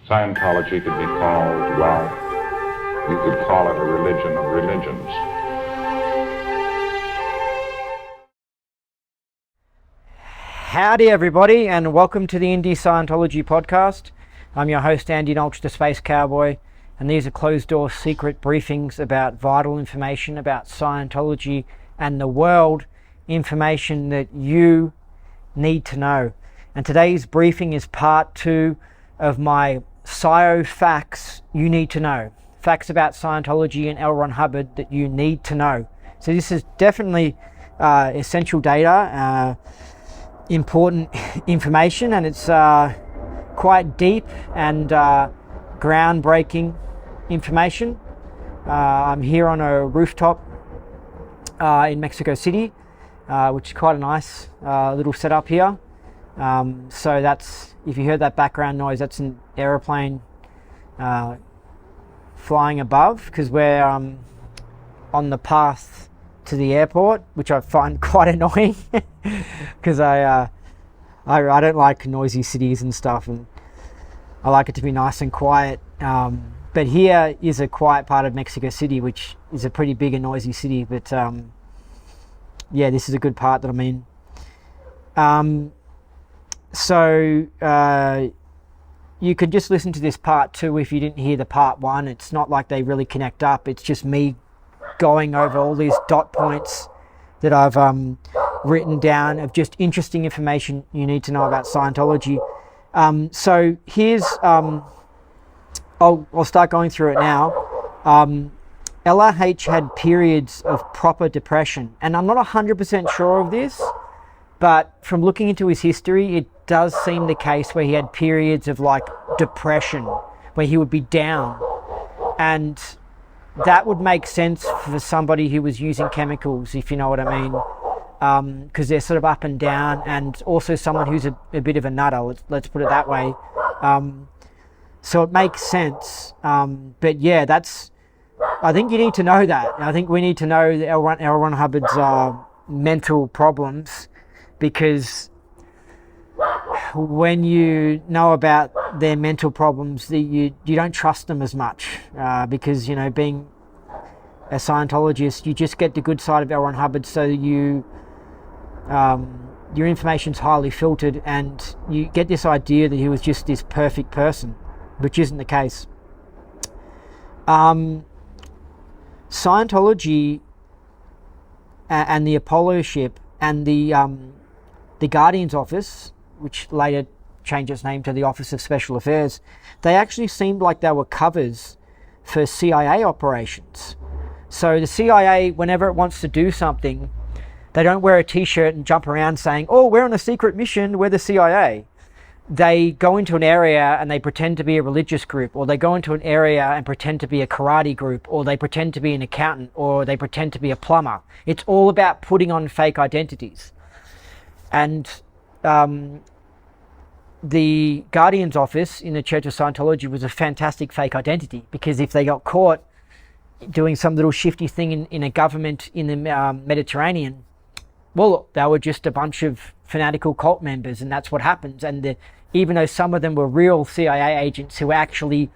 Scientology could be called, well, you could call it a religion of religions. Howdy everybody, and welcome to the Indie Scientology podcast. I'm your host Andy Nolch, the Space Cowboy, and these are closed-door secret briefings about vital information about Scientology and the world, information that you need to know. And today's briefing is part 2 of my Scio facts you need to know. Facts about Scientology and L. Ron Hubbard that you need to know. So this is definitely essential data, important information, and it's quite deep and groundbreaking information. I'm here on a rooftop in Mexico City, which is quite a nice little setup here. So that's, if you heard that background noise, that's an aeroplane flying above, because we're on the path to the airport, which I find quite annoying because I don't like noisy cities and stuff, and I like it to be nice and quiet. But here is a quiet part of Mexico City, which is a pretty big and noisy city. But yeah, this is a good part that I'm in. So you could just listen to this part 2 if you didn't hear the part 1. It's not like they really connect up. It's just me going over all these dot points that I've written down of just interesting information you need to know about Scientology. So here's, I'll start going through it now. LRH had periods of proper depression, and I'm not 100% sure of this, but from looking into his history, it does seem the case where he had periods of like depression, where he would be down, and that would make sense for somebody who was using chemicals, if you know what I mean, because they're sort of up and down, and also someone who's a bit of a nutter, let's put it that way. So it makes sense, but yeah, I think you need to know that. I think we need to know L. Ron Hubbard's mental problems, because when you know about their mental problems, you don't trust them as much, because, you know, being a Scientologist, you just get the good side of L. Ron Hubbard, so your information's highly filtered, and you get this idea that he was just this perfect person, which isn't the case. Scientology and the Apollo ship and the Guardian's office, which later changed its name to the Office of Special Affairs, they actually seemed like they were covers for CIA operations. So the CIA, whenever it wants to do something, they don't wear a t-shirt and jump around saying, oh, we're on a secret mission, we're the CIA. They go into an area and they pretend to be a religious group, or they go into an area and pretend to be a karate group, or they pretend to be an accountant, or they pretend to be a plumber. It's all about putting on fake identities. And the Guardian's office in the Church of Scientology was a fantastic fake identity, because if they got caught doing some little shifty thing in a government in the Mediterranean, well, they were just a bunch of fanatical cult members, and that's what happens. And even though some of them were real CIA agents who were actually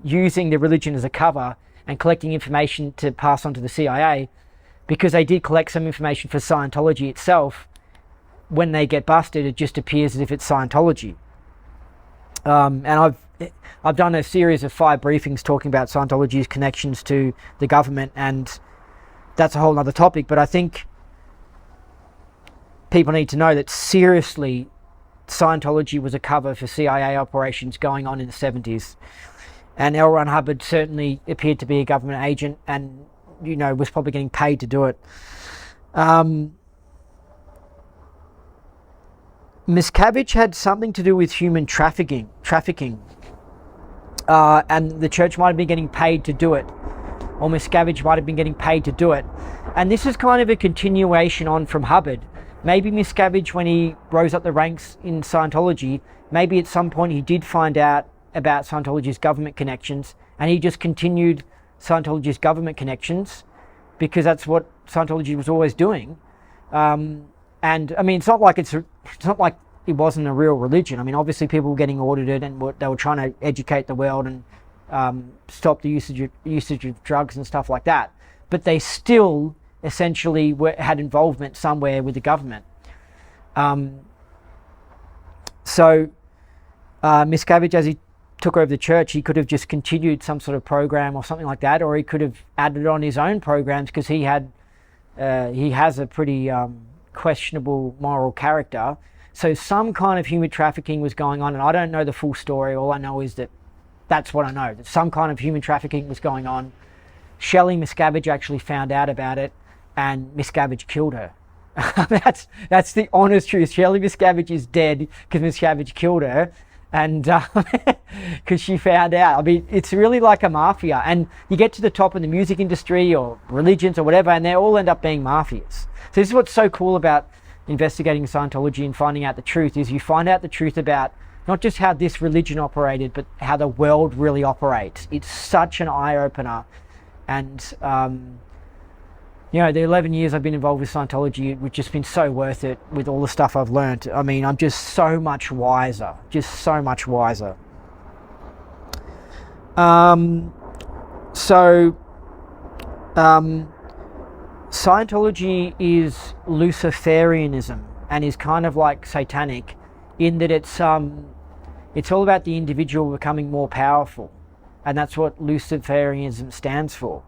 using the religion as a cover and collecting information to pass on to the CIA, because they did collect some information for Scientology itself, when they get busted, it just appears as if it's Scientology. And I've done a series of 5 briefings talking about Scientology's connections to the government, and that's a whole other topic. But I think people need to know that seriously, Scientology was a cover for CIA operations going on in the 70s. And L. Ron Hubbard certainly appeared to be a government agent, and, you know, was probably getting paid to do it. Miscavige had something to do with human trafficking, and the church might have been getting paid to do it, or Miscavige might have been getting paid to do it. And this is kind of a continuation on from Hubbard. Maybe Miscavige, when he rose up the ranks in Scientology, maybe at some point he did find out about Scientology's government connections, and he just continued Scientology's government connections, because that's what Scientology was always doing. And I mean, it's not like it wasn't a real religion. I mean, obviously people were getting audited and they were trying to educate the world and stop the usage of drugs and stuff like that. But they still essentially had involvement somewhere with the government. So Miscavige, as he took over the church, he could have just continued some sort of program or something like that, or he could have added on his own programs, because he has a pretty questionable moral character. So some kind of human trafficking was going on, and I don't know the full story. All I know is that's what I know, that some kind of human trafficking was going on. Shelley Miscavige actually found out about it, and Miscavige killed her. That's the honest truth. Shelley Miscavige is dead because Miscavige killed her, and because she found out. I mean, it's really like a mafia, and you get to the top in the music industry or religions or whatever, and they all end up being mafias. So this is what's so cool about investigating Scientology and finding out the truth, is you find out the truth about not just how this religion operated, but how the world really operates. It's such an eye-opener. And the 11 years I've been involved with Scientology, it's just been so worth it with all the stuff I've learned. I mean, I'm just so much wiser. Scientology is Luciferianism, and is kind of like satanic in that it's all about the individual becoming more powerful, and that's what Luciferianism stands for.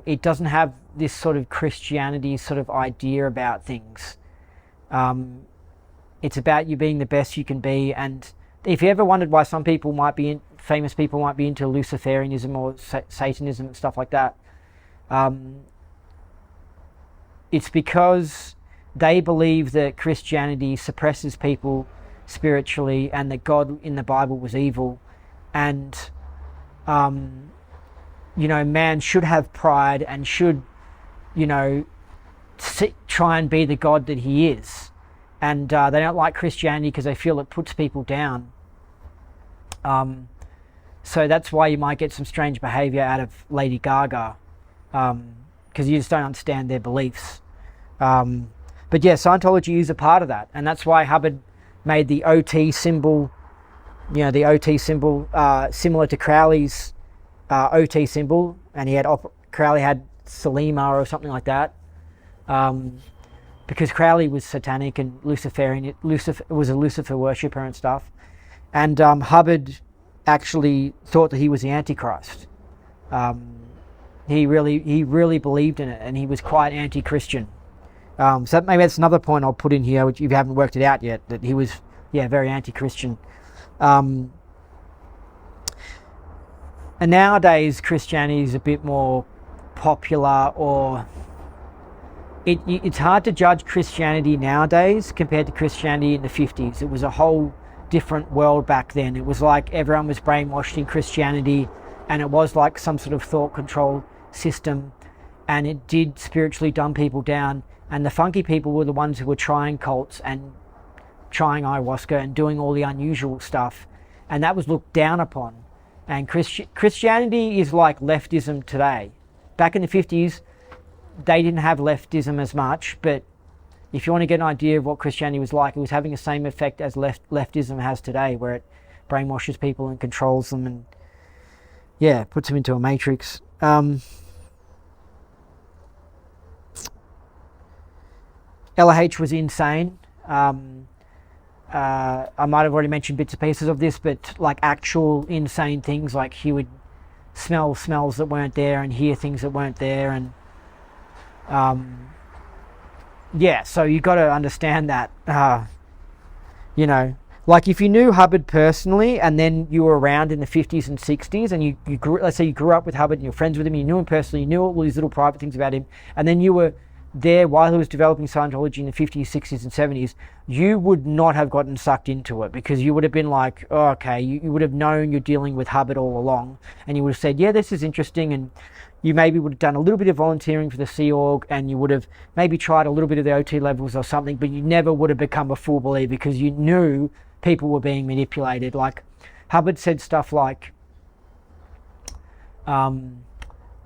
It doesn't have this sort of Christianity sort of idea about things. It's about you being the best you can be. And if you ever wondered why some people famous people might be into Luciferianism or Satanism and stuff like that, it's because they believe that Christianity suppresses people spiritually, and that God in the Bible was evil, and man should have pride and should try and be the God that he is, and they don't like Christianity because they feel it puts people down. So that's why you might get some strange behavior out of Lady Gaga, because you just don't understand their beliefs. But yeah, Scientology is a part of that, and that's why Hubbard made the OT symbol, similar to Crowley's OT symbol, and Crowley had Selima or something like that, because Crowley was satanic and Luciferian. Lucifer was a Lucifer worshipper and stuff, and Hubbard actually thought that he was the Antichrist. He really believed in it, and he was quite anti-Christian. So maybe that's another point I'll put in here, which if you haven't worked it out yet, that he was very anti-Christian. And nowadays Christianity is a bit more popular, or it's hard to judge Christianity nowadays compared to Christianity in the 50s. It was a whole different world back then. It was like everyone was brainwashed in Christianity, and it was like some sort of thought control system, and it did spiritually dumb people down, and the funky people were the ones who were trying cults and trying ayahuasca and doing all the unusual stuff, and that was looked down upon. And Christianity is like leftism today. Back in the 50s, they didn't have leftism as much, but if you want to get an idea of what Christianity was like, it was having the same effect as leftism has today, where it brainwashes people and controls them and puts them into a matrix. LH was insane. I might have already mentioned bits and pieces of this, but like actual insane things, like he would smell smells that weren't there and hear things that weren't there, and so you got to understand that, like if you knew Hubbard personally and then you were around in the 50s and 60s, and you grew, let's say you grew up with Hubbard and you're friends with him, you knew him personally, you knew all these little private things about him, and then you were there while he was developing Scientology in the 50s, 60s and 70s, you would not have gotten sucked into it, because you would have been like, oh, okay, you would have known you're dealing with Hubbard all along, and you would have said, yeah, this is interesting, and you maybe would have done a little bit of volunteering for the Sea Org, and you would have maybe tried a little bit of the OT levels or something, but you never would have become a full believer, because you knew people were being manipulated. Like Hubbard said stuff like, the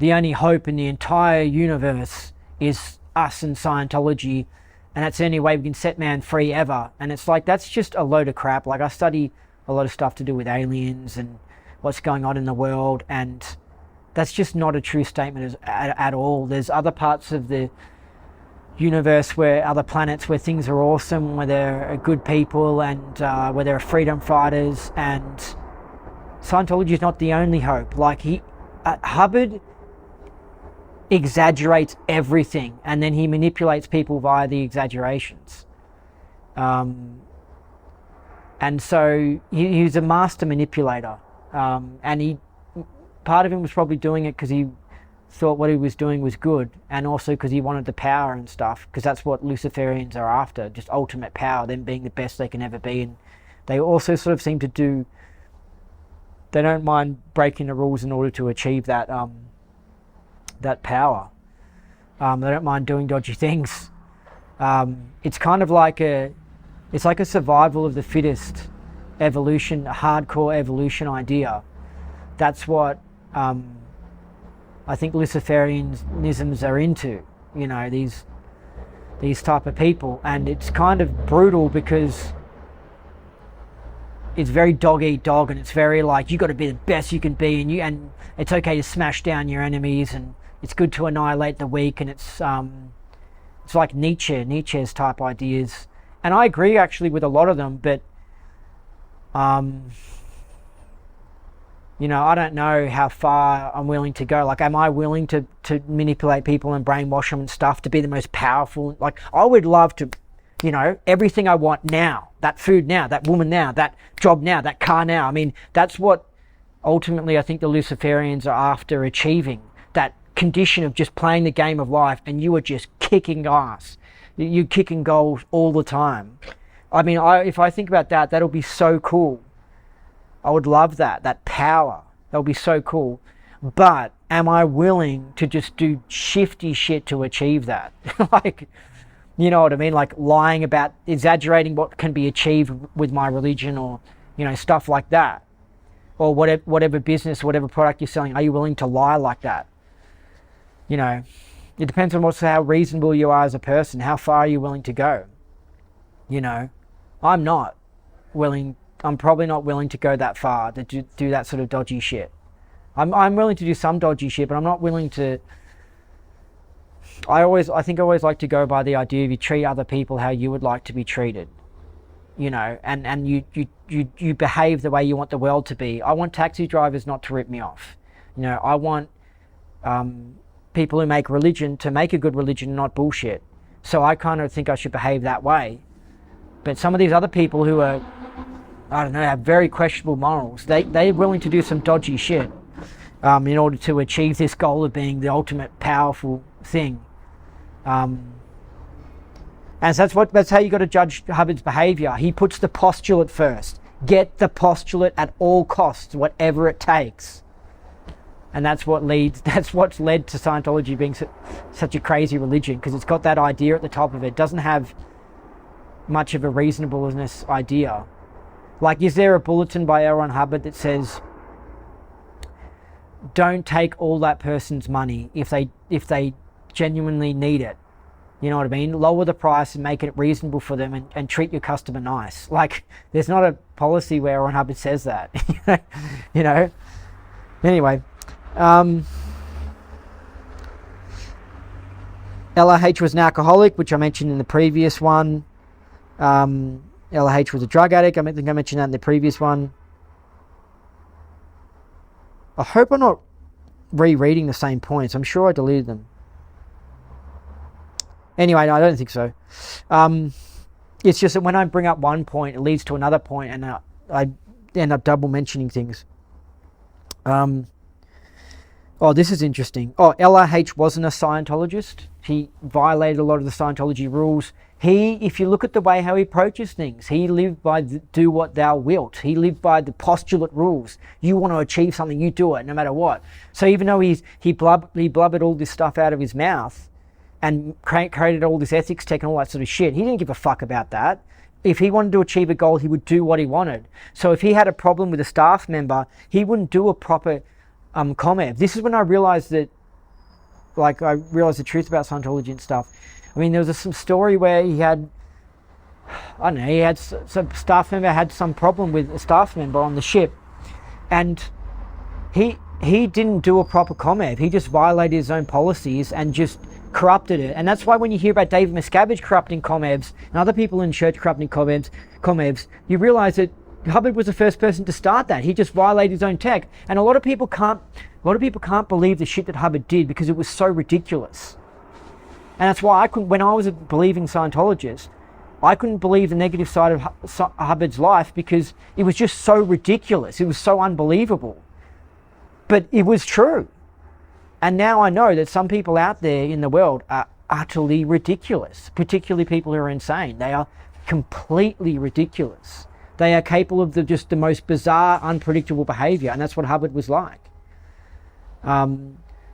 only hope in the entire universe is us and Scientology, and that's the only way we can set man free ever. And it's like, that's just a load of crap. Like, I study a lot of stuff to do with aliens and what's going on in the world, and that's just not a true statement at all. There's other parts of the universe, where other planets where things are awesome, where there are good people, and where there are freedom fighters, and Scientology is not the only hope. Like, Hubbard exaggerates everything, and then he manipulates people via the exaggerations. And so he's a master manipulator, and part of him was probably doing it because he thought what he was doing was good, and also because he wanted the power and stuff, because that's what Luciferians are after, just ultimate power, them being the best they can ever be. And they also sort of seem to do, they don't mind breaking the rules in order to achieve that that power. They don't mind doing dodgy things. It's kind of like it's like a survival of the fittest evolution, a hardcore evolution idea. That's what I think Luciferianisms are into, you know, these type of people. And it's kind of brutal because it's very dog eat dog, and it's very like, you got to be the best you can be, and it's okay to smash down your enemies, and it's good to annihilate the weak, and it's like Nietzsche's type ideas. And I agree actually with a lot of them, but you know, I don't know how far I'm willing to go. Like, am I willing to manipulate people and brainwash them and stuff to be the most powerful? Like, I would love to, you know, everything I want now, that food now, that woman now, that job now, that car now. I mean, that's what ultimately I think the Luciferians are after achieving, that condition of just playing the game of life, and you are just kicking ass. You're kicking goals all the time. I mean, if I think about that, that'll be so cool. I would love that power. That'll be so cool. But am I willing to just do shifty shit to achieve that? Like, you know what I mean? Like lying about, exaggerating what can be achieved with my religion, or, you know, stuff like that. Or whatever business, whatever product you're selling, are you willing to lie like that? You know, it depends on how reasonable you are as a person. How far are you willing to go? You know, I'm probably not willing to go that far to do that sort of dodgy shit. I'm willing to do some dodgy shit, but I'm not willing to. I think I always like to go by the idea of you treat other people how you would like to be treated, you know, and you behave the way you want the world to be. I want taxi drivers not to rip me off, you know. I want people who make religion to make a good religion, not bullshit. So I kind of think I should behave that way. But some of these other people who are, I don't know, have very questionable morals, they're willing to do some dodgy shit in order to achieve this goal of being the ultimate powerful thing. And so that's how you got to judge Hubbard's behavior. He puts the postulate first. Get the postulate at all costs, whatever it takes. And that's what's led to Scientology being such a crazy religion, because it's got that idea at the top of it. It doesn't have much of a reasonableness idea. Like, is there a bulletin by L. Ron Hubbard that says, don't take all that person's money if they genuinely need it? You know what I mean? Lower the price and make it reasonable for them, and treat your customer nice. Like, there's not a policy where L. Ron Hubbard says that. You know? Anyway. LRH was an alcoholic, which I mentioned in the previous one. LRH was a drug addict. I think I mentioned that in the previous one. I hope I'm not rereading the same points. I'm sure I deleted them. Anyway, no, I don't think so. It's just that when I bring up one point, it leads to another point, and I end up double mentioning things. Oh, this is interesting. Oh, LRH wasn't a Scientologist. He violated a lot of the Scientology rules. If you look at the way how he approaches things, he lived by do what thou wilt. He lived by the postulate rules. You want to achieve something, you do it, no matter what. So even though he blubbered all this stuff out of his mouth and created all this ethics tech and all that sort of shit, he didn't give a fuck about that. If he wanted to achieve a goal, he would do what he wanted. So if he had a problem with a staff member, he wouldn't do a proper comment. This is when I realized that, like, I realized the truth about Scientology and stuff. I mean, there was some story where he had, I don't know, he had some staff member had some problem with a staff member on the ship, and he didn't do a proper ComEv. He just violated his own policies and just corrupted it. And that's why when you hear about David Miscavige corrupting ComEvs and other people in church corrupting ComEvs, you realize that Hubbard was the first person to start that. He just violated his own tech. And a lot of people can't believe the shit that Hubbard did because it was so ridiculous. And that's why when I was a believing Scientologist, I couldn't believe the negative side of Hubbard's life because it was just so ridiculous. It was so unbelievable. But it was true. And now I know that some people out there in the world are utterly ridiculous, particularly people who are insane. They are completely ridiculous. They are capable of just the most bizarre, unpredictable behavior, and that's what Hubbard was like.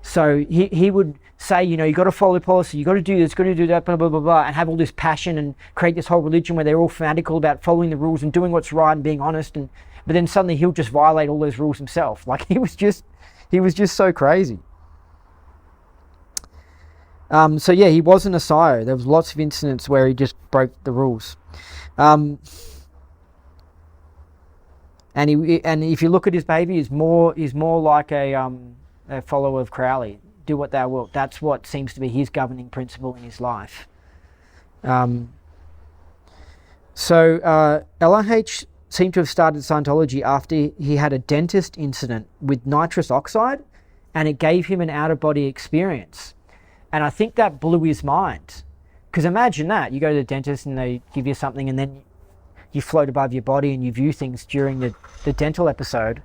So he would say, you got to follow the policy, you got to do this, got to do that, blah, blah, blah, blah, and have all this passion and create this whole religion where they're all fanatical about following the rules and doing what's right and being honest. But then suddenly he'll just violate all those rules himself. Like he was just so crazy. So yeah, he wasn't a Scio. There was lots of incidents where he just broke the rules. And if you look at his behavior, he's more like a follower of Crowley. Do what thou wilt. That's what seems to be his governing principle in his life. So LRH seemed to have started Scientology after he had a dentist incident with nitrous oxide, and it gave him an out-of-body experience. And I think that blew his mind. Because imagine that. You go to the dentist and they give you something and then you float above your body and you view things during the dental episode.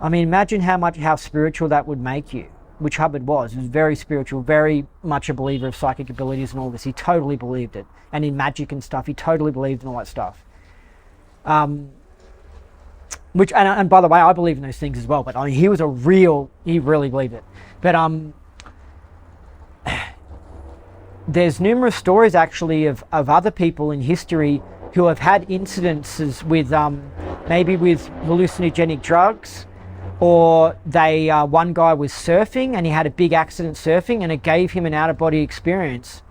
I mean, imagine how spiritual that would make you, which Hubbard was. He was very spiritual, very much a believer of psychic abilities and all this. He totally believed it. And in magic and stuff, he totally believed in all that stuff. And by the way, I believe in those things as well. But I mean, he really believed it. But there's numerous stories actually of other people in history who have had incidences with maybe with hallucinogenic drugs, or one guy was surfing and he had a big accident surfing and it gave him an out-of-body experience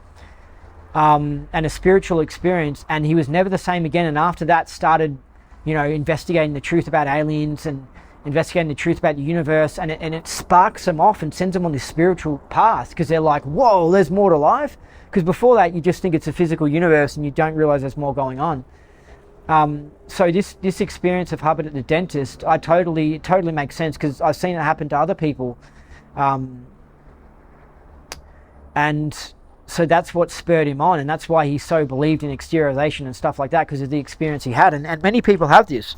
and a spiritual experience, and he was never the same again. And after that started investigating the truth about aliens and investigating the truth about the universe, and it sparks them off and sends them on this spiritual path because they're like, whoa, there's more to life. Because before that, you just think it's a physical universe and you don't realize there's more going on. So this experience of Hubbard at the dentist, it totally makes sense because I've seen it happen to other people. And so that's what spurred him on, and that's why he so believed in exteriorization and stuff like that, because of the experience he had. And many people have this.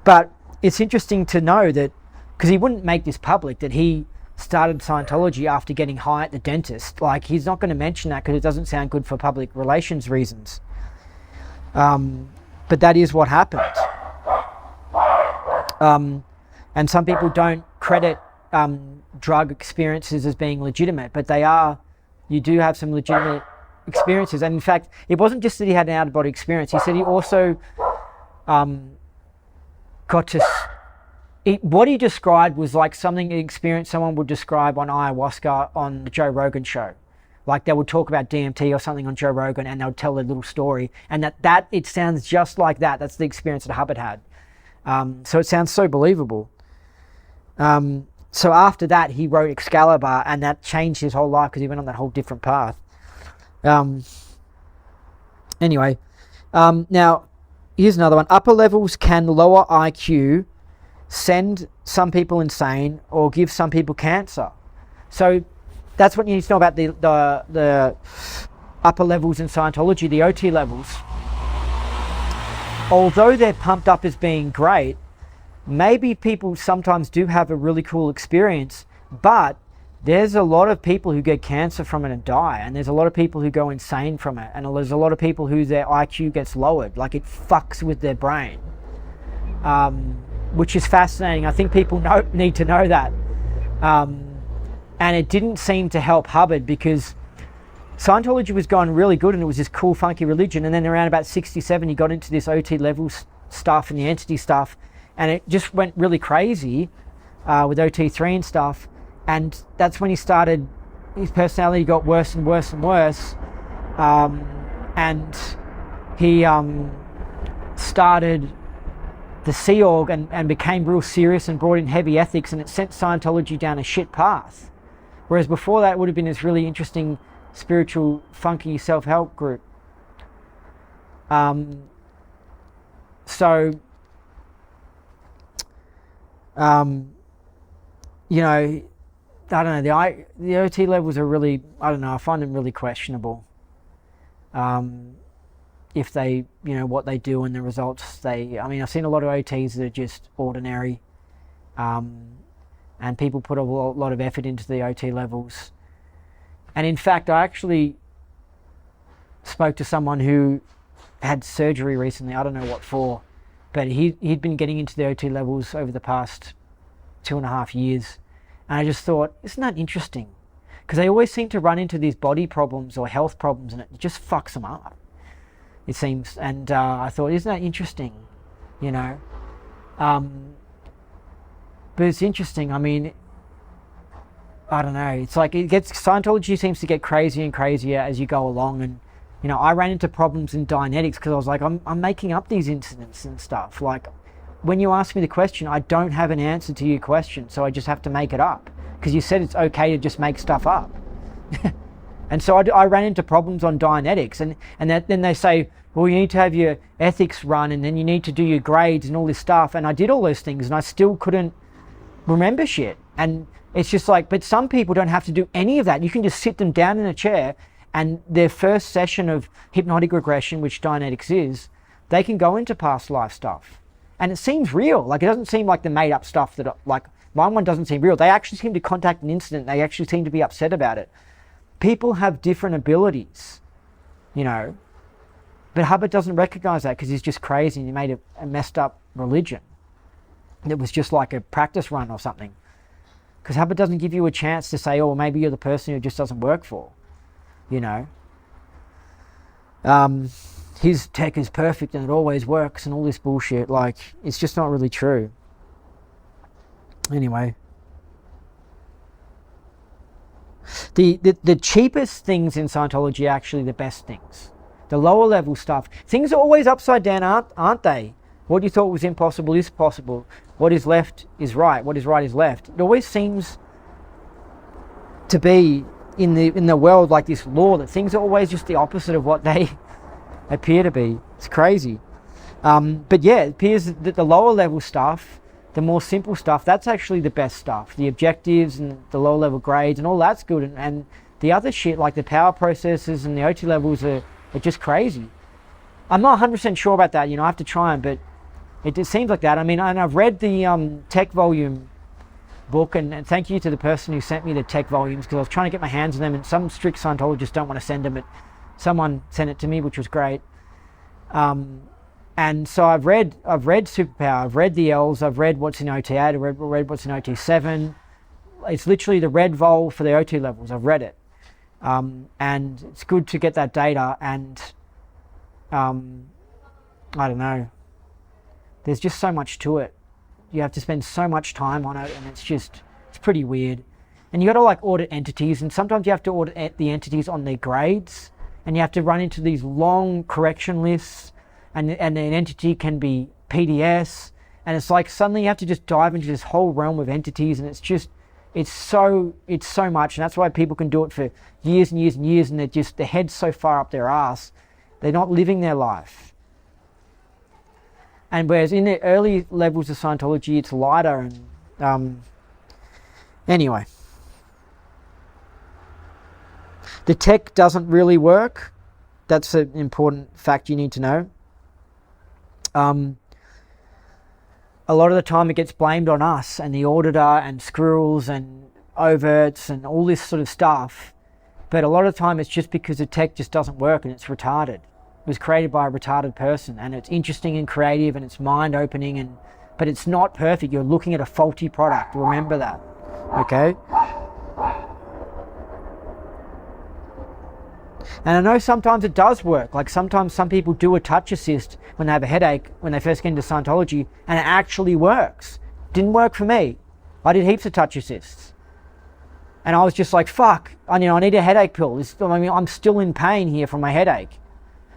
But it's interesting to know that, because he wouldn't make this public, that he started Scientology after getting high at the dentist. Like, he's not going to mention that because it doesn't sound good for public relations reasons. But that is what happened. And some people don't credit drug experiences as being legitimate, but they are. You do have some legitimate experiences. And in fact, it wasn't just that he had an out-of-body experience. He said he also got to... what he described was like something an experience someone would describe on ayahuasca on the Joe Rogan show. Like they would talk about DMT or something on Joe Rogan and they would tell a little story, and that it sounds just like that. That's the experience that Hubbard had. So it sounds so believable. So after that, he wrote Excalibur, and that changed his whole life because he went on that whole different path. Anyway, now here's another one. Upper levels can lower IQ, send some people insane, or give some people cancer. So that's what you need to know about the upper levels in Scientology, the OT levels. Although they're pumped up as being great, maybe people sometimes do have a really cool experience, but there's a lot of people who get cancer from it and die, and there's a lot of people who go insane from it, and there's a lot of people who their IQ gets lowered, like it fucks with their brain, which is fascinating. I think people need to know that. And it didn't seem to help Hubbard because Scientology was going really good and it was this cool, funky religion, and then around about 67 he got into this OT levels stuff and the entity stuff, and it just went really crazy with OT3 and stuff. And that's when he started his personality got worse and worse and worse, and he started the Scio and became real serious and brought in heavy ethics, and it sent Scientology down a shit path. Whereas before that, it would have been this really interesting, spiritual, funky self-help group. You know, I don't know, the OT levels are really, I don't know, I find them really questionable. If they, you know, what they do and the results I mean, I've seen a lot of OTs that are just ordinary, and people put a lot of effort into the OT levels. And in fact, I actually spoke to someone who had surgery recently, I don't know what for, but he'd been getting into the OT levels over the past 2.5 years. And I just thought, isn't that interesting? Because they always seem to run into these body problems or health problems, and it just fucks them up, it seems. And I thought, isn't that interesting? You know? But it's interesting. I mean, I don't know. It's like Scientology seems to get crazier and crazier as you go along. And, you know, I ran into problems in Dianetics because I was like, I'm making up these incidents and stuff. Like, when you ask me the question, I don't have an answer to your question, so I just have to make it up. Because you said it's okay to just make stuff up. And so I ran into problems on Dianetics, and then they say, well, you need to have your ethics run, and then you need to do your grades and all this stuff. And I did all those things, and I still couldn't remember shit. And it's just like, but some people don't have to do any of that. You can just sit them down in a chair, and their first session of hypnotic regression, which Dianetics is, they can go into past life stuff. And it seems real. Like, it doesn't seem like the made up stuff that, like, my one doesn't seem real. They actually seem to contact an incident. They actually seem to be upset about it. People have different abilities, you know. But Hubbard doesn't recognize that because he's just crazy, and he made a messed up religion. It was just like a practice run or something. Because Hubbard doesn't give you a chance to say, oh, maybe you're the person who it just doesn't work for, you know. His tech is perfect and it always works and all this bullshit. Like, it's just not really true. Anyway. The cheapest things in Scientology are actually the best things. The lower level stuff. Things are always upside down, aren't they? What you thought was impossible is possible. What is left is right. What is right is left. It always seems to be in the world like this law that things are always just the opposite of what they appear to be. It's crazy. But yeah, it appears that the lower level stuff, the more simple stuff, that's actually the best stuff. The objectives and the lower level grades and all that's good. And the other shit, like the power processes and the OT levels are just crazy. I'm not 100% sure about that, you know, I have to try them, but it just seems like that. I mean, and I've read the tech volume book, and thank you to the person who sent me the tech volumes, because I was trying to get my hands on them, and some strict Scientologists don't want to send them, but someone sent it to me, which was great. And so I've read Superpower, I've read the L's, I've read what's in OT8, I've read what's in OT7. It's literally the red vol for the OT levels. I've read it. And it's good to get that data, and I don't know. There's just so much to it. You have to spend so much time on it, and it's pretty weird. And you got to like audit entities, and sometimes you have to audit the entities on their grades, and you have to run into these long correction lists, and an entity can be PDS, and it's like suddenly you have to just dive into this whole realm of entities, and it's so much, and that's why people can do it for years and years and years, and their head's so far up their ass, they're not living their life. And whereas in the early levels of Scientology, it's lighter. And anyway, the tech doesn't really work. That's an important fact you need to know. A lot of the time it gets blamed on us and the auditor and squirrels and overts and all this sort of stuff. But a lot of the time it's just because the tech just doesn't work and it's retarded. It was created by a retarded person, and it's interesting and creative and it's mind-opening, but it's not perfect. You're looking at a faulty product. Remember that, okay? And I know sometimes it does work. Like sometimes some people do a touch assist when they have a headache when they first get into Scientology, and it actually works. Didn't work for me. I did heaps of touch assists. And I was just like, fuck, I need a headache pill. I'm still in pain here from my headache.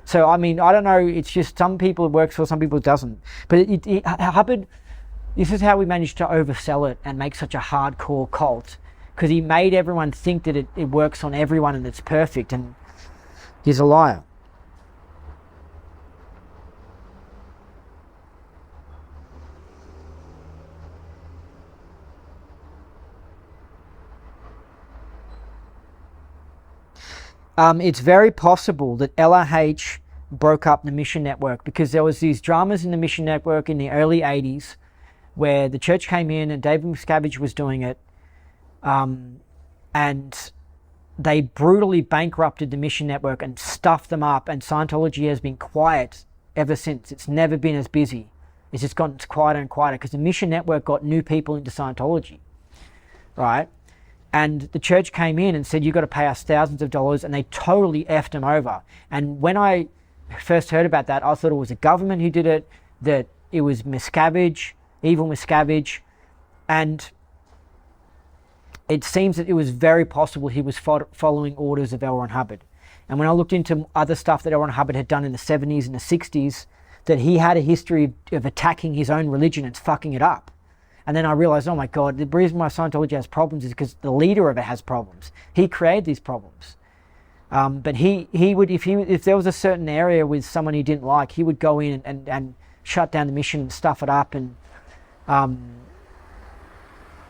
So, I don't know, it's just some people it works for, some people it doesn't. But Hubbard, this is how we managed to oversell it and make such a hardcore cult, because he made everyone think that it works on everyone and it's perfect, and he's a liar. It's very possible that LRH broke up the Mission Network, because there was these dramas in the Mission Network in the early 80s where the church came in and David Miscavige was doing it, and they brutally bankrupted the Mission Network and stuffed them up, and Scientology has been quiet ever since. It's never been as busy. It's just gotten quieter and quieter because the Mission Network got new people into Scientology, right? And the church came in and said, you've got to pay us thousands of dollars, and they totally effed them over. And when I first heard about that, I thought it was the government who did it, that it was Miscavige, evil Miscavige, and it seems that it was very possible he was following orders of L. Ron Hubbard. And when I looked into other stuff that L. Ron Hubbard had done in the 70s and the 60s, that he had a history of attacking his own religion and fucking it up. And then I realized, oh my God, the reason why Scientology has problems is because the leader of it has problems. He created these problems. But he would, if there was a certain area with someone he didn't like, he would go in and shut down the mission and stuff it up. And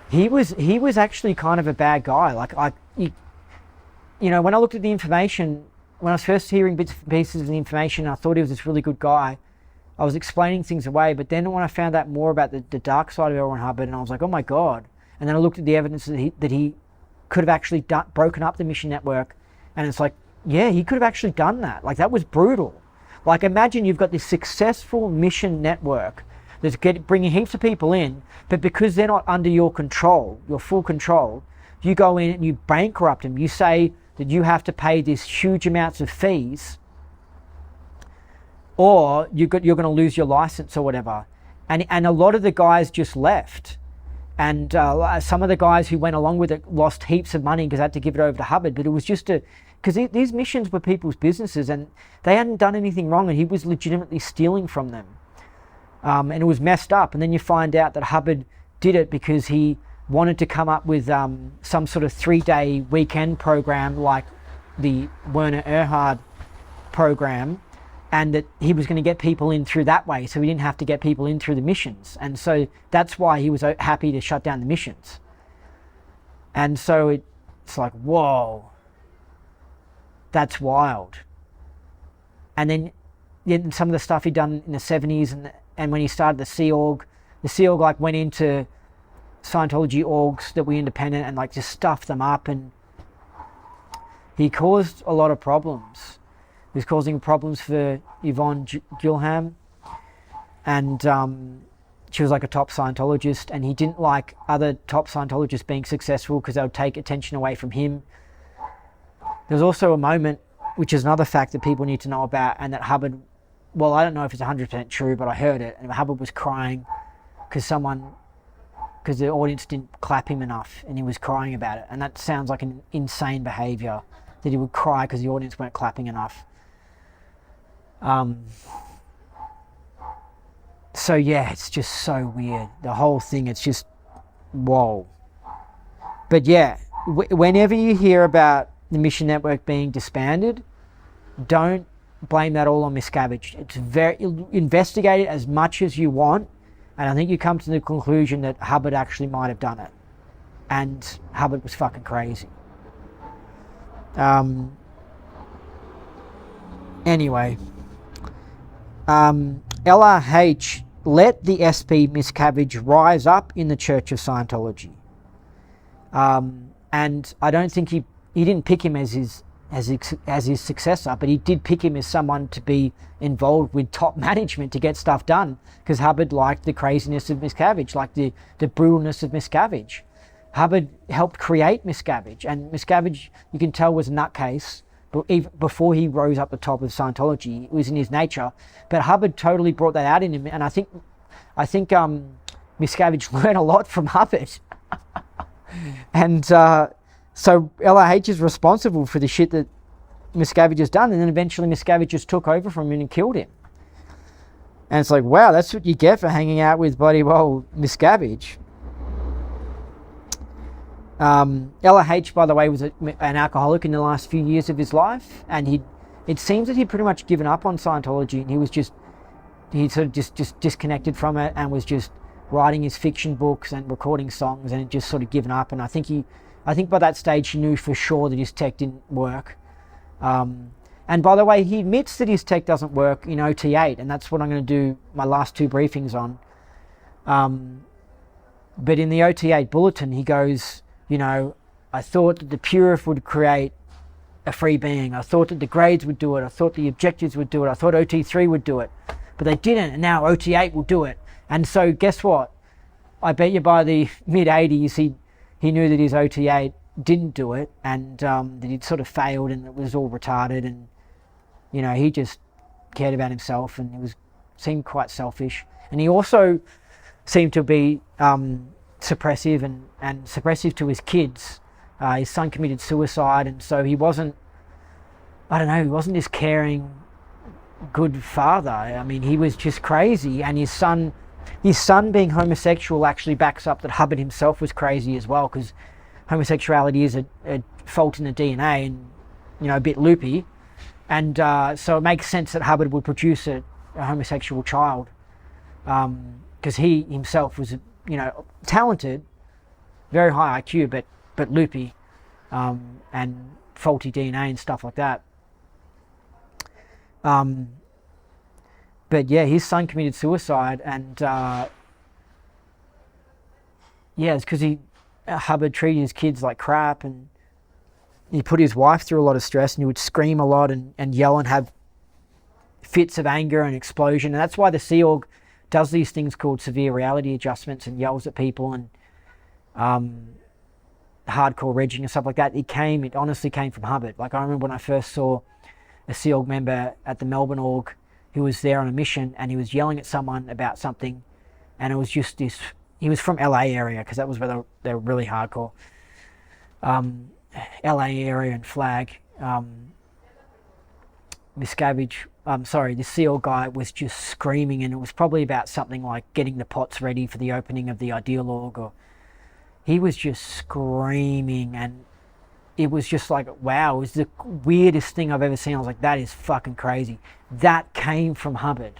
he was actually kind of a bad guy. When I looked at the information, when I was first hearing bits and pieces of the information, I thought he was this really good guy. I was explaining things away, but then when I found out more about the dark side of L. Ron Hubbard, and I was like, oh my God. And then I looked at the evidence that he could have actually broken up the Mission Network, and it's like, yeah, he could have actually done that. Like, that was brutal. Like, imagine you've got this successful Mission Network that's bringing heaps of people in, but because they're not under your control, your full control, you go in and you bankrupt them. You say that you have to pay these huge amounts of fees, or you're going to lose your license or whatever. And a lot of the guys just left. And some of the guys who went along with it lost heaps of money because they had to give it over to Hubbard. But it was just because these missions were people's businesses and they hadn't done anything wrong, and he was legitimately stealing from them. And it was messed up. And then you find out that Hubbard did it because he wanted to come up with some sort of 3-day weekend program like the Werner Erhard program, and that he was going to get people in through that way, so he didn't have to get people in through the missions. And so that's why he was happy to shut down the missions. And so it's like, whoa, that's wild. And then some of the stuff he'd done in the 70s and when he started the Sea Org like went into Scientology orgs that were independent and like just stuffed them up, and he caused a lot of problems. He was causing problems for Yvonne Gilham, and she was like a top Scientologist, and he didn't like other top Scientologists being successful because they would take attention away from him. There was also a moment, which is another fact that people need to know about, and that Hubbard, well, I don't know if it's 100% true, but I heard it, and Hubbard was crying because the audience didn't clap him enough, and he was crying about it. And that sounds like an insane behavior, that he would cry because the audience weren't clapping enough. So yeah, it's just so weird. The whole thing, it's just, whoa. But yeah, whenever you hear about the Mission Network being disbanded, don't blame that all on Miscavige. It's investigate it as much as you want, and I think you come to the conclusion that Hubbard actually might have done it, and Hubbard was fucking crazy. Anyway, LRH let the SP Miscavige rise up in the Church of Scientology, and I don't think he didn't pick him as his successor, but he did pick him as someone to be involved with top management to get stuff done, because Hubbard liked the craziness of Miscavige, like the brutalness of Miscavige. Hubbard helped create Miscavige, and Miscavige, you can tell, was a nutcase. But even before he rose up the top of Scientology, it was in his nature. But Hubbard totally brought that out in him, and I think Miscavige learned a lot from Hubbard. And So LRH is responsible for the shit that Miscavige has done, and then eventually Miscavige just took over from him and killed him. And it's like, wow, that's what you get for hanging out with bloody well Miscavige. LRH, by the way, was an alcoholic in the last few years of his life, and it seems that he'd pretty much given up on Scientology, and he sort of just disconnected from it and was just writing his fiction books and recording songs, and had just sort of given up. And I think by that stage he knew for sure that his tech didn't work. And by the way, he admits that his tech doesn't work in OT8, and that's what I'm going to do my last two briefings on. But in the OT8 bulletin, he goes, I thought that the Purif would create a free being. I thought that the grades would do it. I thought the objectives would do it. I thought OT3 would do it. But they didn't, and now OT8 will do it. And so guess what? I bet you by the mid-80s, he knew that his OT8 didn't do it, and that he'd sort of failed, and it was all retarded, and he just cared about himself, and he seemed quite selfish. And he also seemed to be suppressive and suppressive to his kids. His son committed suicide, and so he wasn't this caring, good father. I mean, he was just crazy, and his son being homosexual actually backs up that Hubbard himself was crazy as well, because homosexuality is a fault in the DNA, and a bit loopy, and so it makes sense that Hubbard would produce a homosexual child, because he himself was talented, very high IQ, but loopy, and faulty DNA and stuff like that. But yeah, his son committed suicide, and it's because Hubbard treated his kids like crap, and he put his wife through a lot of stress, and he would scream a lot and yell and have fits of anger and explosion. And that's why the Sea Org does these things called severe reality adjustments and yells at people, and hardcore regging and stuff like that. It honestly came from Hubbard. Like, I remember when I first saw a Sea Org member at the Melbourne Org who was there on a mission, and he was yelling at someone about something, and it was just this. He was from LA area, because that was where they were really hardcore. LA area and Flag. Miscavige, the Seal guy was just screaming, and it was probably about something like getting the pots ready for the opening of the Ideal Org, or he was just screaming, and it was just like, wow, it was the weirdest thing I've ever seen. I was like, that is fucking crazy. That came from Hubbard.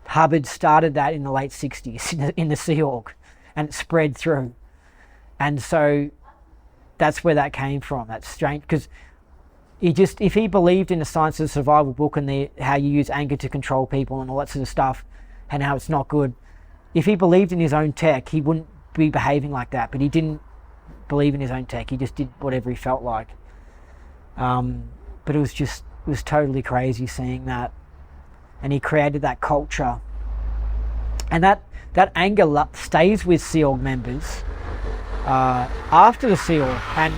Hubbard started that in the late 60s in the Sea Org, and it spread through. And so that's where that came from. That's strange, because if he believed in the Science of Survival book and how you use anger to control people and all that sort of stuff, and how it's not good, if he believed in his own tech, he wouldn't be behaving like that. But he didn't believe in his own tech. He just did whatever he felt like. But it was totally crazy seeing that. And he created that culture. And that anger stays with Sea Org members after the Sea Org. And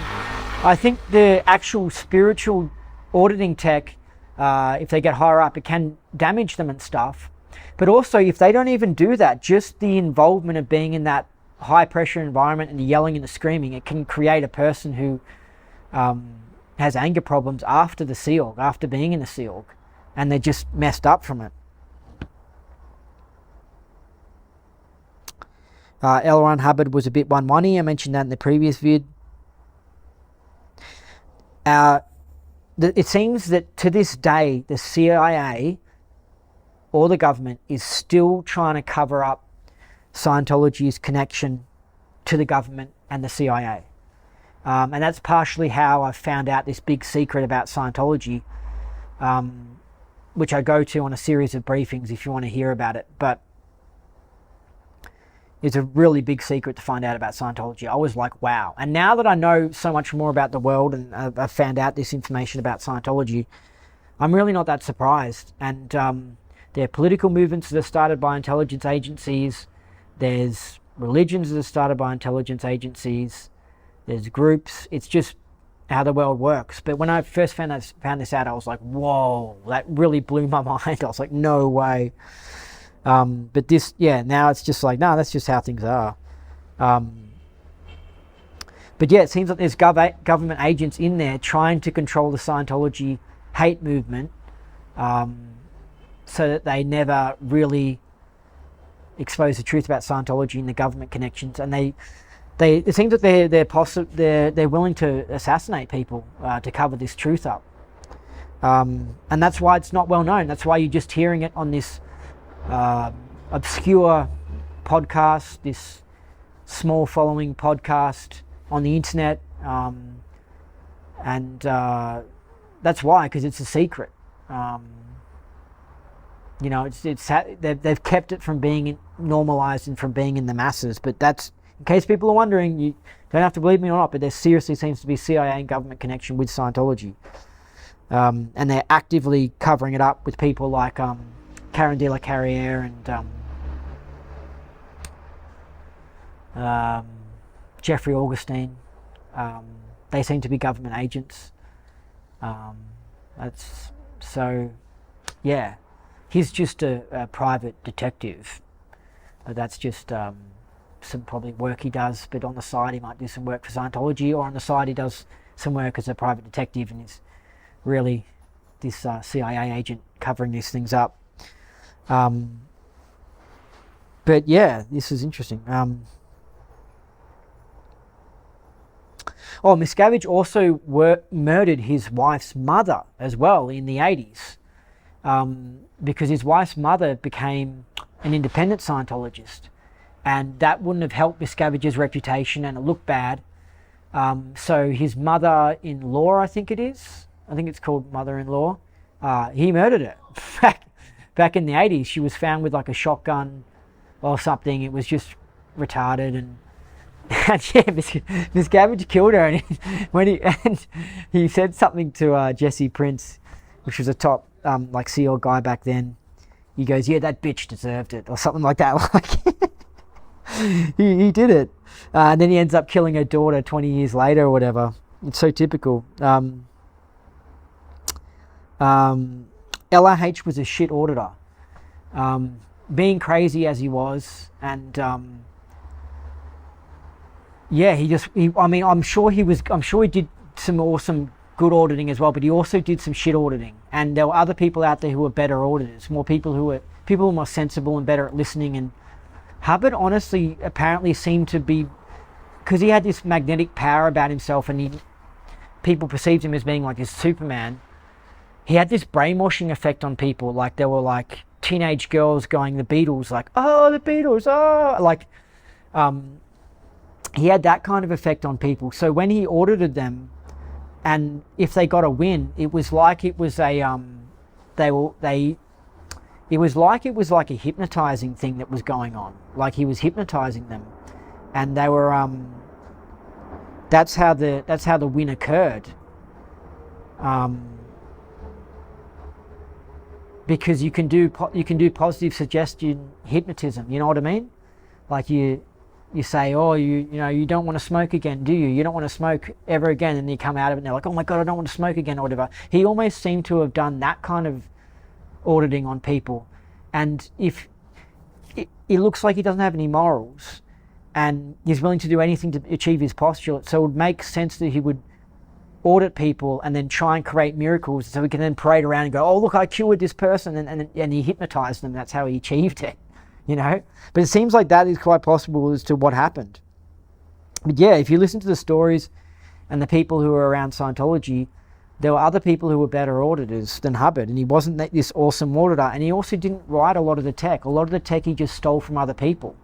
I think the actual spiritual auditing tech, if they get higher up, it can damage them and stuff. But also, if they don't even do that, just the involvement of being in that high pressure environment and the yelling and the screaming, it can create a person who has anger problems after the Sea Org, after being in the Sea Org, and they're just messed up from it. L. Ron Hubbard was a bit one-one-y. I mentioned that in the previous vid. It seems that to this day, the CIA or the government is still trying to cover up Scientology's connection to the government and the CIA. And that's partially how I found out this big secret about Scientology, which I go to on a series of briefings if you want to hear about it. But it's a really big secret to find out about Scientology. I was like, wow. And now that I know so much more about the world and I've found out this information about Scientology, I'm really not that surprised. And there are political movements that are started by intelligence agencies. There's religions that are started by intelligence agencies. There's groups. It's just how the world works. But when I first found this out, I was like, whoa, that really blew my mind. I was like, no way. But now it's just like, no, that's just how things are. But yeah, it seems like there's government agents in there trying to control the Scientology hate movement, so that they never really expose the truth about Scientology and the government connections. And it seems that they're willing to assassinate people to cover this truth up. And that's why it's not well known. That's why you're just hearing it on this obscure podcast, this small following podcast on the internet, and that's why, because it's a secret. You know, they've kept it from being normalized and from being in the masses. But that's, in case people are wondering, you don't have to believe me or not, but there seriously seems to be CIA and government connection with Scientology, and they're actively covering it up with people like Karen de la Carriere and Jeffrey Augustine. They seem to be government agents. That's so, yeah. He's just a private detective. That's just some probably work he does, but on the side he might do some work for Scientology, or on the side he does some work as a private detective and is really this CIA agent covering these things up. But yeah, this is interesting. Miscavige also murdered his wife's mother as well in the 80s, because his wife's mother became an independent Scientologist, and that wouldn't have helped Miscavige's reputation, and it looked bad. So his mother-in-law, I think it's called mother-in-law, he murdered her. Back in the 80s, she was found with like a shotgun or something. It was just retarded, and Miscavige killed her. And he said something to Jesse Prince, which was a top like Scio guy back then. He goes, "Yeah, that bitch deserved it," or something like that. Like he did it, and then he ends up killing her daughter 20 years later or whatever. It's so typical. LRH was a shit auditor, being crazy as he was, and I'm sure he did some awesome good auditing as well, but he also did some shit auditing, and there were other people out there who were better auditors, people who were more sensible and better at listening. And Hubbard honestly apparently seemed to be, because he had this magnetic power about himself, and people perceived him as being like this Superman. He had this brainwashing effect on people. Like there were like teenage girls going the Beatles, like, oh, the Beatles, oh, like he had that kind of effect on people. So when he audited them, and if they got a win, it was like it was a it was like a hypnotizing thing that was going on. Like he was hypnotizing them, and they were that's how the win occurred. Because you can do positive suggestion hypnotism. You know what I mean? Like you say, oh, you don't want to smoke again, do you? You don't want to smoke ever again, and you come out of it and they're like, oh my God, I don't want to smoke again, or whatever. He almost seemed to have done that kind of auditing on people. And if it looks like he doesn't have any morals, and he's willing to do anything to achieve his postulate, so it would make sense that he would audit people and then try and create miracles, so he can then parade around and go, oh look, I cured this person, and he hypnotized them. That's how he achieved it, you know. But it seems like that is quite possible as to what happened. But yeah, if you listen to the stories and the people who were around Scientology, there were other people who were better auditors than Hubbard, and he wasn't this awesome auditor, and he also didn't write a lot of the tech. A lot of the tech he just stole from other people.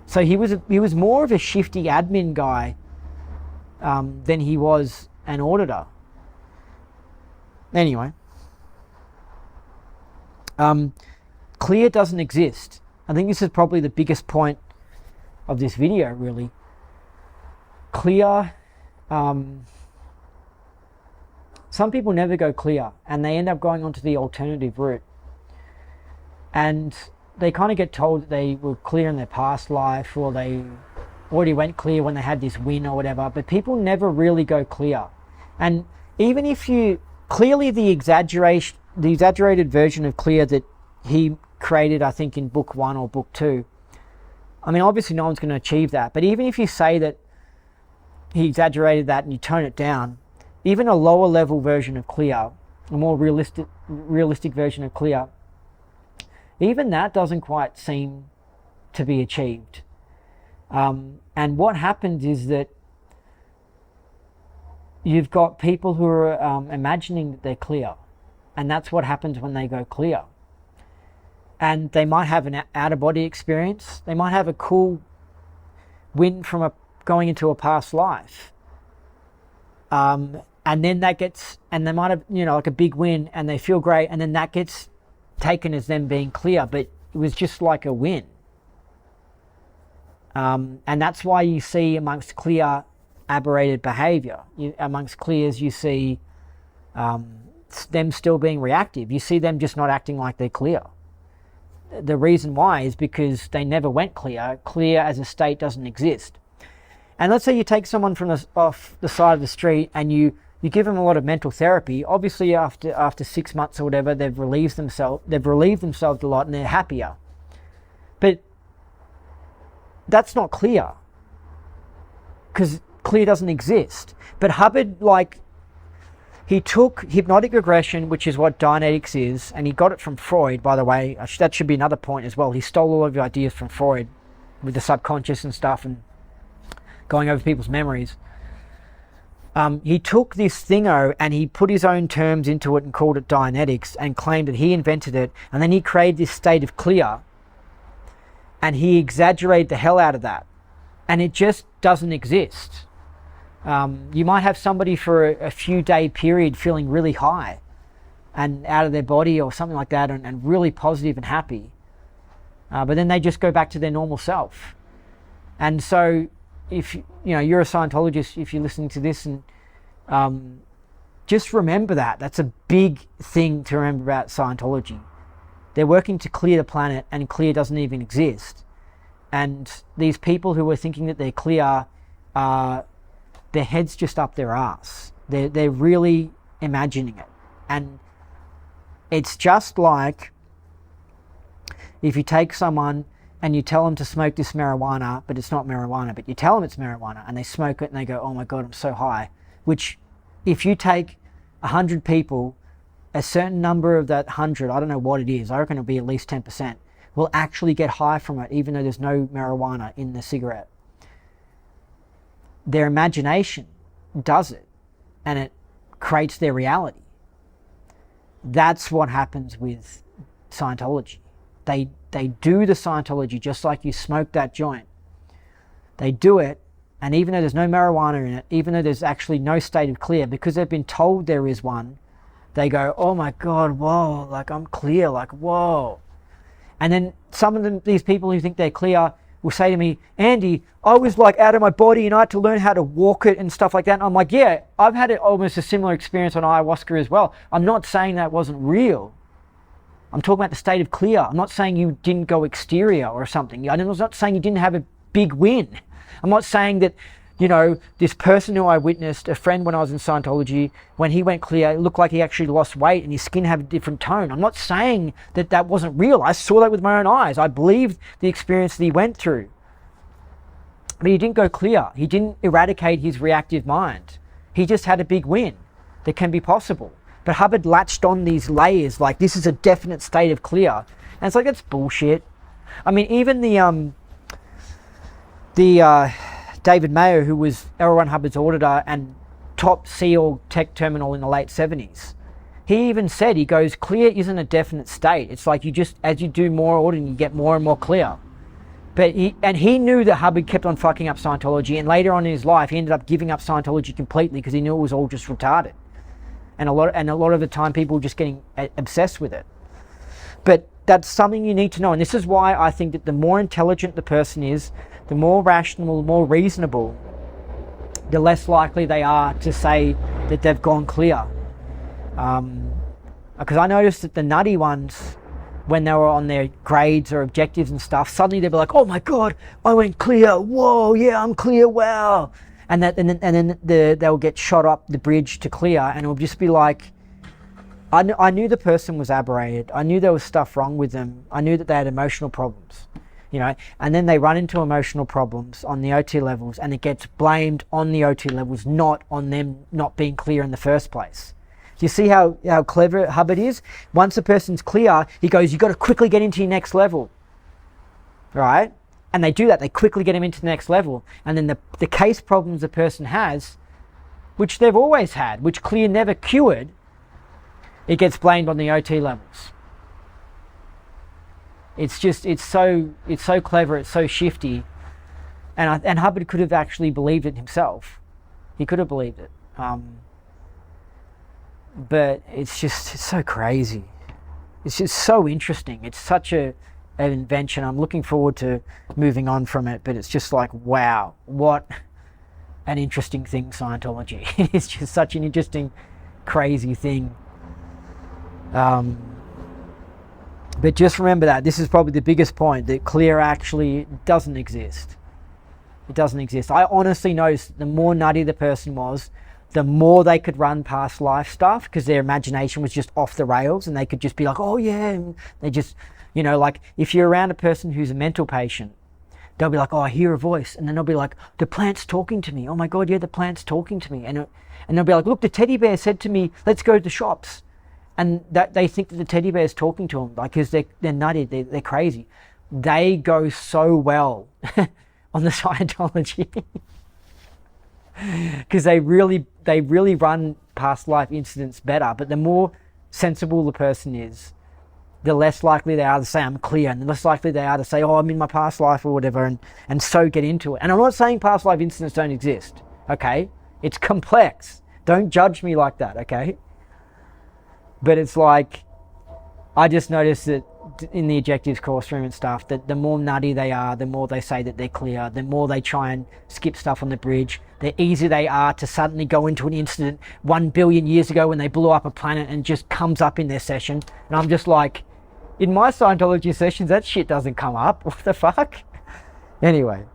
So he was more of a shifty admin guy than he was an auditor. Anyway, clear doesn't exist. I think this is probably the biggest point of this video, really. Clear, some people never go clear, and they end up going onto the alternative route, and they kind of get told that they were clear in their past life, or they already went clear when they had this win or whatever, but people never really go clear. And even if you clearly the exaggerated version of clear that he created, I think in book 1 or book 2, I mean, obviously no one's going to achieve that, but even if you say that he exaggerated that and you tone it down, even a lower level version of clear, a more realistic version of clear, even that doesn't quite seem to be achieved. And what happens is that you've got people who are imagining that they're clear, and that's what happens when they go clear. And they might have an out-of-body experience. They might have a cool win from going into a past life. And then that gets, and they might have, like a big win, and they feel great, and then that gets taken as them being clear, but it was just like a win. And that's why you see amongst clear aberrated behavior. Amongst clears, you see them still being reactive. You see them just not acting like they're clear. The reason why is because they never went clear. Clear as a state doesn't exist. And let's say you take someone from off the side of the street and you give them a lot of mental therapy. Obviously, after 6 months or whatever, they've relieved themselves a lot and they're happier. But that's not clear, because clear doesn't exist. But Hubbard, he took hypnotic regression, which is what Dianetics is, and he got it from Freud, by the way. That should be another point as well. He stole all of the ideas from Freud with the subconscious and stuff and going over people's memories. He took this thingo and he put his own terms into it and called it Dianetics and claimed that he invented it, and then he created this state of clear and he exaggerated the hell out of that, and it just doesn't exist. You might have somebody for a few day period feeling really high and out of their body or something like that, and really positive and happy, but then they just go back to their normal self. And so if you're a Scientologist, if you're listening to this, and just remember that's a big thing to remember about Scientology. They're working to clear the planet, and clear doesn't even exist. And these people who are thinking that they're clear, their head's just up their ass. They're really imagining it. And it's just like if you take someone and you tell them to smoke this marijuana, but it's not marijuana, but you tell them it's marijuana, and they smoke it and they go, oh my God, I'm so high. Which, if you take 100 people, a certain number of that 100, I don't know what it is, I reckon it'll be at least 10%, will actually get high from it, even though there's no marijuana in the cigarette. Their imagination does it, and it creates their reality. That's what happens with Scientology. They do the Scientology just like you smoke that joint. They do it, and even though there's no marijuana in it, even though there's actually no state of clear, because they've been told there is one, they go, oh my God, whoa, I'm clear, whoa. And then some of them, these people who think they're clear, will say to me, Andy, I was out of my body and I had to learn how to walk it and stuff like that. And I'm like, yeah, I've had almost a similar experience on ayahuasca as well. I'm not saying that wasn't real. I'm talking about the state of clear. I'm not saying you didn't go exterior or something. I'm not saying you didn't have a big win. I'm not saying that, this person who I witnessed, a friend when I was in Scientology, when he went clear, it looked like he actually lost weight and his skin had a different tone. I'm not saying that wasn't real. I saw that with my own eyes. I believed the experience that he went through. But he didn't go clear. He didn't eradicate his reactive mind. He just had a big win that can be possible. But Hubbard latched on these layers this is a definite state of clear. And it's that's bullshit. I mean, even the David Mayo, who was L. Ron Hubbard's auditor and top Scio tech terminal in the late 70s, he even said, he goes, clear isn't a definite state. It's you just, as you do more auditing, you get more and more clear. But he knew that Hubbard kept on fucking up Scientology, and later on in his life, he ended up giving up Scientology completely because he knew it was all just retarded. And a lot of the time, people were just getting obsessed with it. But that's something you need to know. And this is why I think that the more intelligent the person is, the more rational, more reasonable, the less likely they are to say that they've gone clear. Because I noticed that the nutty ones, when they were on their grades or objectives and stuff, suddenly they'd be like, oh my God, I went clear. Whoa, yeah, I'm clear. Wow. And then they'll get shot up the bridge to clear, and it'll just be I knew the person was aberrated. I knew there was stuff wrong with them. I knew that they had emotional problems. and then they run into emotional problems on the OT levels, and it gets blamed on the OT levels, not on them not being clear in the first place. Do you see how clever Hubbard is? Once a person's clear, he goes, you've got to quickly get into your next level, right? And they do that. They quickly get him into the next level. And then the case problems the person has, which they've always had, which clear never cured, it gets blamed on the OT levels. It's so clever, it's so shifty. And Hubbard could have actually believed it himself. He could have believed it. But it's so crazy. It's just so interesting. It's such an invention. I'm looking forward to moving on from it, but it's just like, wow, what an interesting thing, Scientology. It's just such an interesting, crazy thing. But just remember that this is probably the biggest point, that clear actually doesn't exist. It doesn't exist. I honestly noticed the more nutty the person was, the more they could run past life stuff, because their imagination was just off the rails, and they could just be like, oh yeah, and they just, like if you're around a person who's a mental patient, they'll be like, oh, I hear a voice, and then they'll be like, the plant's talking to me. Oh my God, yeah, the plant's talking to me. And they'll be like, look, the teddy bear said to me, let's go to the shops. And that they think that the teddy bear is talking to them, like, because they're nutty, they're crazy. They go so well on the Scientology because they really run past life incidents better. But the more sensible the person is, the less likely they are to say I'm clear, and the less likely they are to say, oh, I'm in my past life or whatever, and so get into it. And I'm not saying past life incidents don't exist, okay? It's complex. Don't judge me like that, okay? But it's like, I just noticed that in the objectives course room and stuff, that the more nutty they are, the more they say that they're clear, the more they try and skip stuff on the bridge, the easier they are to suddenly go into an incident 1 billion years ago when they blew up a planet, and just comes up in their session. And I'm just like, in my Scientology sessions, that shit doesn't come up. What the fuck? Anyway.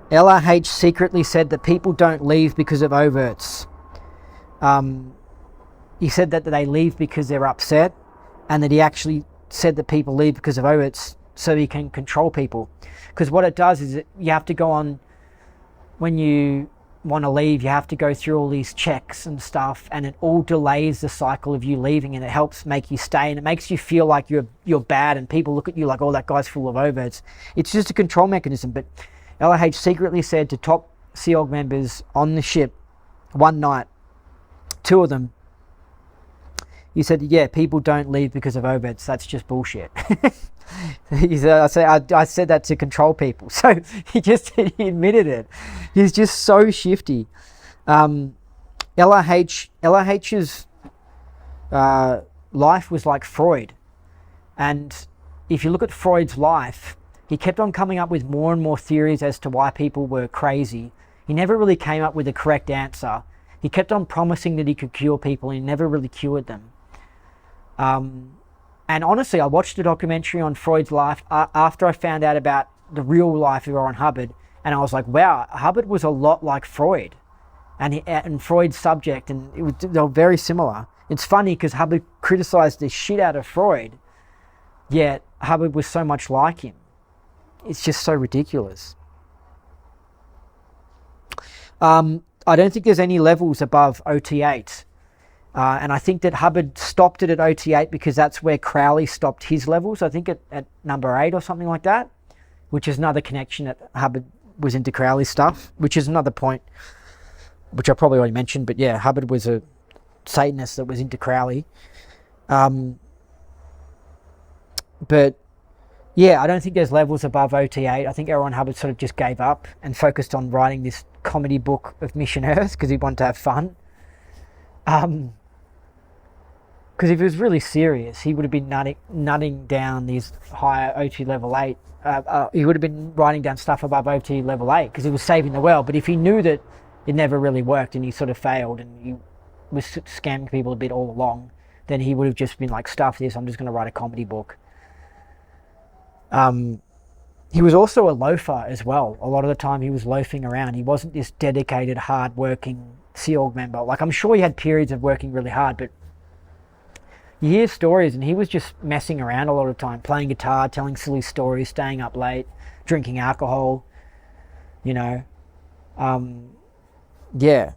LRH secretly said that people don't leave because of overts. He said that they leave because they're upset, and that he actually said that people leave because of overts so he can control people. Because what it does is you have to go on, when you want to leave, you have to go through all these checks and stuff, and it all delays the cycle of you leaving, and it helps make you stay, and it makes you feel like you're bad, and people look at you like, oh, that guy's full of overts. It's just a control mechanism. But LRH secretly said to top Scio members on the ship one night, 2 of them, he said, yeah, people don't leave because of overts. That's just bullshit. He said, I said that to control people. So he admitted it. He's just so shifty. LRH's life was like Freud. And if you look at Freud's life, he kept on coming up with more and more theories as to why people were crazy. He never really came up with a correct answer. He kept on promising that he could cure people, and he never really cured them. And honestly, I watched a documentary on Freud's life after I found out about the real life of Ron Hubbard, and I was like, wow, Hubbard was a lot like Freud, and Freud's subject, and they were very similar. It's funny because Hubbard criticized the shit out of Freud, yet Hubbard was so much like him. It's just so ridiculous. I don't think there's any levels above OT8. And I think that Hubbard stopped it at OT8 because that's where Crowley stopped his levels. I think at number 8 or something like that, which is another connection that Hubbard was into Crowley stuff, which is another point, which I probably already mentioned. But yeah, Hubbard was a Satanist that was into Crowley. But yeah, I don't think there's levels above OT8. I think L. Ron Hubbard sort of just gave up and focused on writing this comedy book of Mission Earth because he wanted to have fun. Because if he was really serious, he would have been nutting down these higher OT level 8. He would have been writing down stuff above OT level 8 because he was saving the world. But if he knew that it never really worked and he sort of failed and he was scamming people a bit all along, then he would have just been like, stuff this, I'm just going to write a comedy book. He was also a loafer as well. A lot of the time he was loafing around. He wasn't this dedicated, hard-working Sea Org member. Like, I'm sure he had periods of working really hard, but you hear stories and he was just messing around a lot of time, playing guitar, telling silly stories, staying up late, drinking alcohol, you know. Yeah.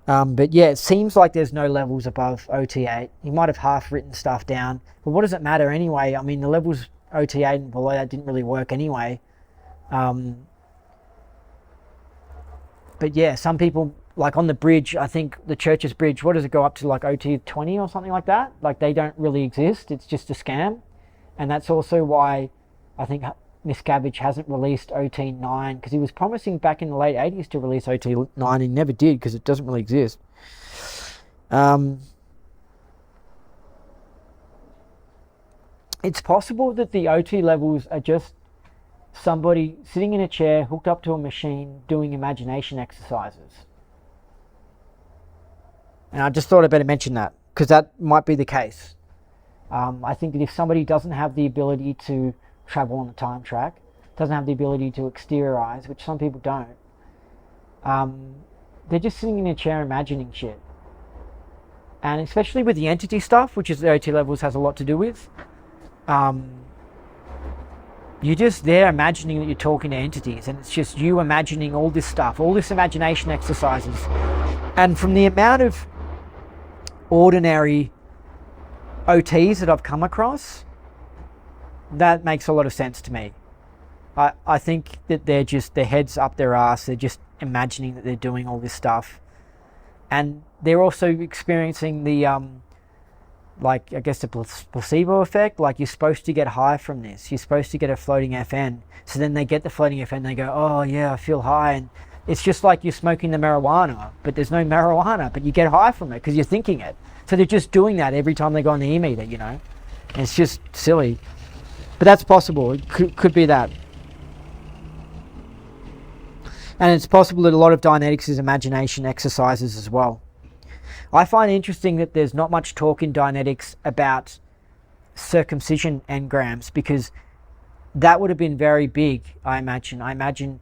But yeah, it seems like there's no levels above OT8. He might have half written stuff down, but what does it matter anyway? I mean, the levels OT8 and below that didn't really work anyway. But yeah, some people, like on the bridge, I think the church's bridge, what does it go up to, like OT20 or something like that? Like, they don't really exist. It's just a scam. And that's also why I think Miscavige hasn't released OT9, because he was promising back in the late 80s to release OT9. He never did, because it doesn't really exist. It's possible that the OT levels are just somebody sitting in a chair hooked up to a machine doing imagination exercises. And I just thought I'd better mention that, because that might be the case. I think that if somebody doesn't have the ability to travel on a time track, doesn't have the ability to exteriorize, which some people don't, they're just sitting in a chair imagining shit. And especially with the entity stuff, which is the OT levels has a lot to do with, you're just there imagining that you're talking to entities, and it's just you imagining all this stuff, all this imagination exercises. And from the amount of ordinary OTs that I've come across, that makes a lot of sense to me. I think that they're just, their heads up their ass, they're just imagining that they're doing all this stuff. And they're also experiencing the, like, I guess the placebo effect. Like, you're supposed to get high from this. You're supposed to get a floating FN. So then they get the floating FN, they go, oh yeah, I feel high. And it's just like you're smoking the marijuana, but there's no marijuana, but you get high from it because you're thinking it. So they're just doing that every time they go on the e-meter, you know? And it's just silly. But that's possible. It could be that. And it's possible that a lot of Dianetics is imagination exercises as well. I find it interesting that there's not much talk in Dianetics about circumcision engrams, because that would have been very big, I imagine. I imagine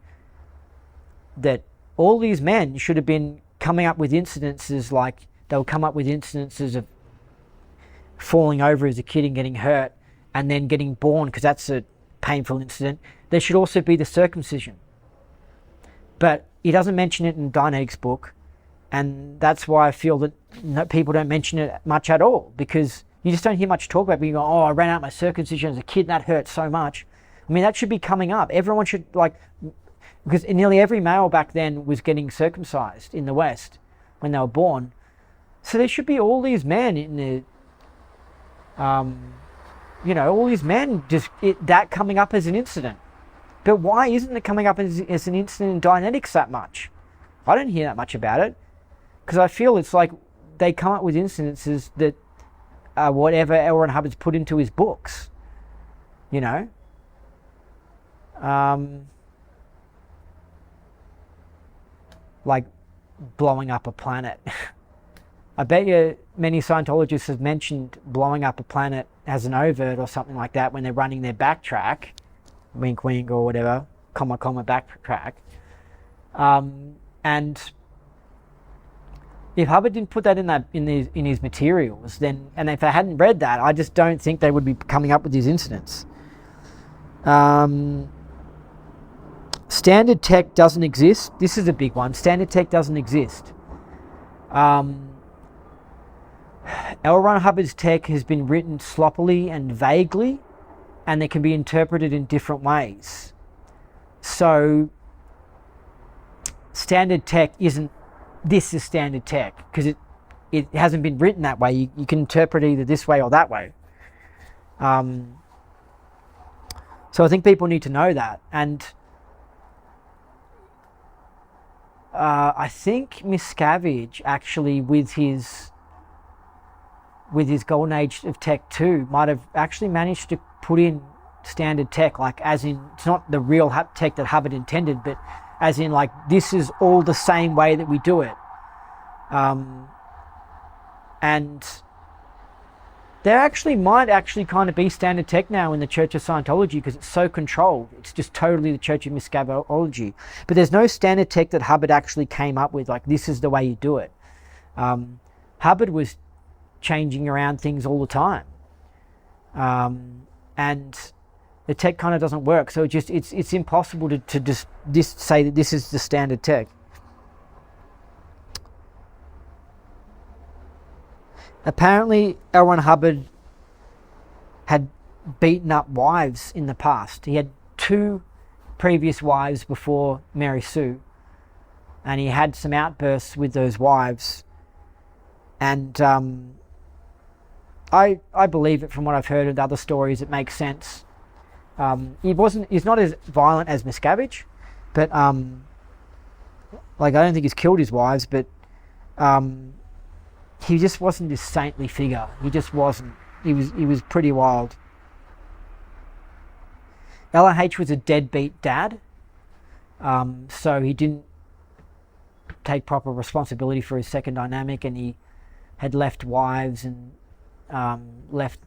that all these men should have been coming up with incidences, like they'll come up with incidences of falling over as a kid and getting hurt and then getting born, because that's a painful incident. There should also be the circumcision. But he doesn't mention it in Dianetics' book, and that's why I feel that people don't mention it much at all, because you just don't hear much talk about it. You go, oh, I ran out my circumcision as a kid and that hurt so much. I mean, that should be coming up. Everyone should, like, because nearly every male back then was getting circumcised in the West when they were born. So there should be all these men in the, you know, all these men, just that coming up as an incident. But why isn't it coming up as an incident in Dianetics that much? I don't hear that much about it, because I feel it's like they come up with incidences that whatever L. Ron Hubbard's put into his books, you know. Like blowing up a planet. I bet you many Scientologists have mentioned blowing up a planet as an overt or something like that when they're running their backtrack, wink wink or whatever, comma comma backtrack. And if Hubbard didn't put that in his materials, then, and if I hadn't read that, I just don't think they would be coming up with these incidents. Standard tech doesn't exist. This is a big one. Standard tech doesn't exist. L. Ron Hubbard's tech has been written sloppily and vaguely, and they can be interpreted in different ways. So standard tech isn't, this is standard tech, because it hasn't been written that way. You can interpret it either this way or that way. So I think people need to know that. And I think Miscavige actually with his golden age of tech 2 might have actually managed to put in standard tech, like as in, it's not the real tech that Hubbard intended, but as in like, this is all the same way that we do it. And there actually might actually kind of be standard tech now in the Church of Scientology because it's so controlled. It's just totally the Church of Miscavology. But there's no standard tech that Hubbard actually came up with, like this is the way you do it. Hubbard was changing around things all the time. And the tech kind of doesn't work. So it's impossible to just say that this is the standard tech. Apparently, L. Ron Hubbard had beaten up wives in the past. He had 2 previous wives before Mary Sue, and he had some outbursts with those wives. And I believe it from what I've heard of other stories. It makes sense. He's not as violent as Miscavige, but like I don't think he's killed his wives, but he just wasn't this saintly figure. He just wasn't. He was pretty wild. LRH was a deadbeat dad, so he didn't take proper responsibility for his second dynamic, and he had left wives and left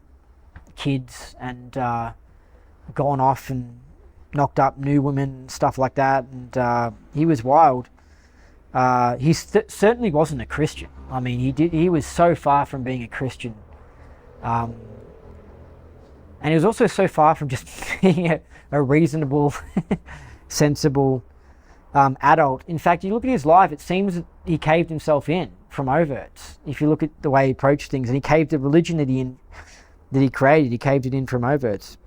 kids and gone off and knocked up new women and stuff like that, and he was wild. He certainly wasn't a Christian. I mean, he was so far from being a Christian, and he was also so far from just being a reasonable, sensible adult. In fact, you look at his life, it seems that he caved himself in from overts. If you look at the way he approached things, and he caved the religion that he created, he caved it in from overts.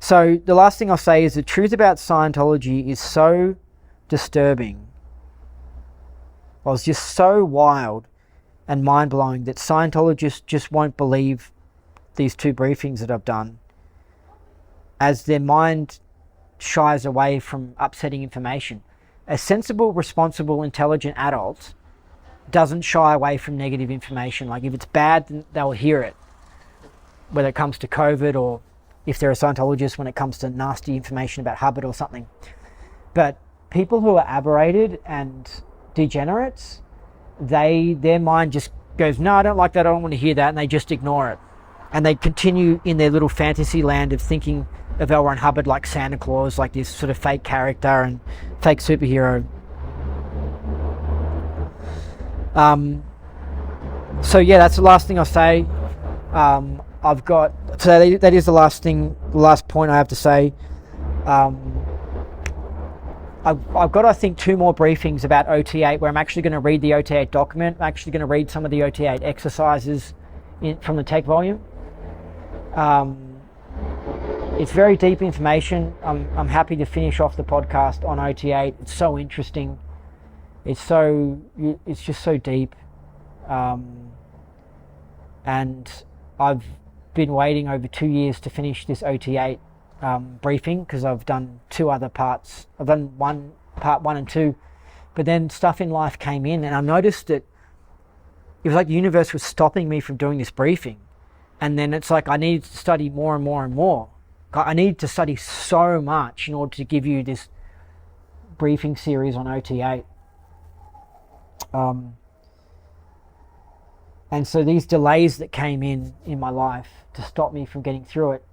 So the last thing I'll say is the truth about Scientology is so disturbing. Well, it's just so wild and mind-blowing that Scientologists just won't believe these 2 briefings that I've done, as their mind shies away from upsetting information. A sensible, responsible, intelligent adult doesn't shy away from negative information. Like if it's bad, then they'll hear it, whether it comes to COVID or if they're a Scientologist when it comes to nasty information about Hubbard or something. But people who are aberrated and degenerates, their mind just goes, no, I don't like that, I don't want to hear that, and they just ignore it. And they continue in their little fantasy land of thinking of L. Ron Hubbard like Santa Claus, like this sort of fake character and fake superhero. So yeah, that's the last thing I'll say. That is the last point I have to say. I've got, I think, 2 more briefings about OT8 where I'm actually going to read the OT8 document. I'm actually going to read some of the OT8 exercises from the tech volume. It's very deep information. I'm happy to finish off the podcast on OT8. It's so interesting. It's just so deep. And I've been waiting over 2 years to finish this OT8 briefing because I've done 2 other parts. I've done part 1 and 2, but then stuff in life came in, and I noticed that it was like the universe was stopping me from doing this briefing. And then it's like I needed to study more and more and more. I needed to study so much in order to give you this briefing series on OT8. And so these delays that came in my life to stop me from getting through it,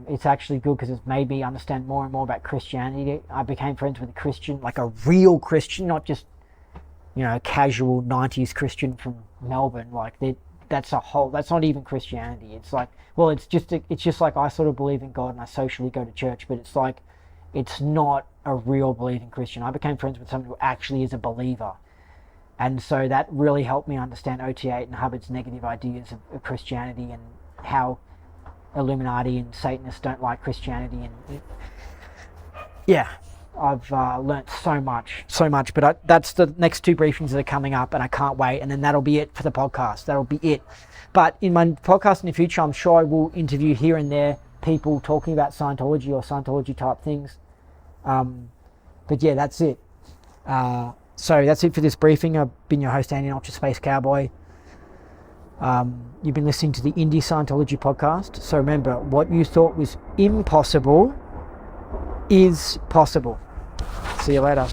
it's actually good because it's made me understand more and more about Christianity. I became friends with a Christian, like a real Christian, not just, a casual 90s Christian from Melbourne. Like that's not even Christianity. It's like, well, it's just like I sort of believe in God and I socially go to church, but it's like, it's not a real believing Christian. I became friends with someone who actually is a believer. And so that really helped me understand OT8 and Hubbard's negative ideas of Christianity and how Illuminati and Satanists don't like Christianity. And yeah, I've learnt so much. But that's the next 2 briefings that are coming up, and I can't wait. And then that'll be it for the podcast. That'll be it. But in my podcast in the future, I'm sure I will interview here and there people talking about Scientology or Scientology type things. But yeah, that's it. So that's it for this briefing. I've been your host, Andy, Ultra Space Cowboy. You've been listening to the Indie Scientology podcast. So remember, what you thought was impossible is possible. See you later.